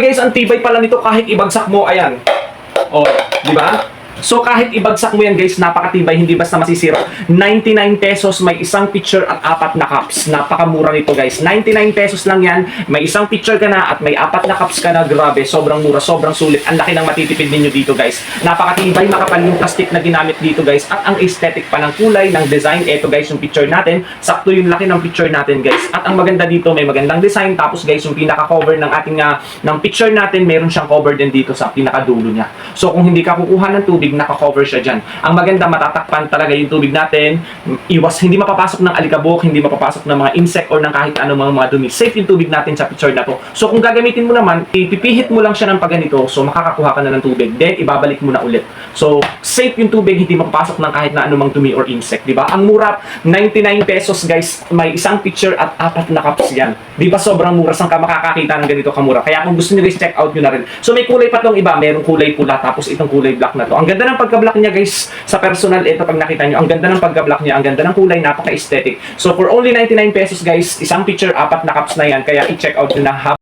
Guys, ang tibay pala nito kahit ibagsak mo, ayan. Oh, di ba? So kahit ibagsak mo yan guys, napakatibay, hindi basta masisira. 99 pesos, may isang picture at 4 na cups. Napakamura nito guys. 99 pesos lang yan, may isang picture ka na at may 4 na cups ka na. Grabe, sobrang mura, sobrang sulit. Ang laki ng matitipid ninyo dito guys. Napakatibay, makapal yung plastic na ginamit dito guys. At ang aesthetic pa ng kulay, ng design. Ito guys, yung picture natin. Sakto yung laki ng picture natin guys. At ang maganda dito, may magandang design. Tapos guys, yung pinaka-cover ng ating ng picture natin, meron siyang cover din dito sa pinaka-dulo niya. So kung hindi ka kukuha ng tubig, naka-cover siya dyan. Ang maganda, matatakpan talaga yung tubig natin. Iwas, hindi mapapasok ng alikabok, hindi mapapasok ng mga insect or ng kahit anong mga dumi. Safe yung tubig natin sa picture na to. So kung gagamitin mo naman, ipipihit mo lang siya ng paganito, so makakakuha ka na ng tubig. Then ibabalik mo na ulit. So safe yung tubig, hindi mapapasok ng kahit na anumang dumi or insect, di ba? Ang mura, 99 pesos guys, may isang picture at 4 na cups yan. Di ba sobrang mura? Saan ka makakakita ng ganito kamura? Kaya kung gusto niyo guys, check out nyo na rin. So may kulay pa tong iba, merong kulay pula, tapos itong kulay black na to. Ang ganda ng pagka-black niya guys, sa personal, ito pag nakita nyo, ang ganda ng pagka-black niya, ang ganda ng kulay, napaka-aesthetic. So for only 99 pesos guys, isang picture, 4 na cups na yan, kaya i-check out nyo na.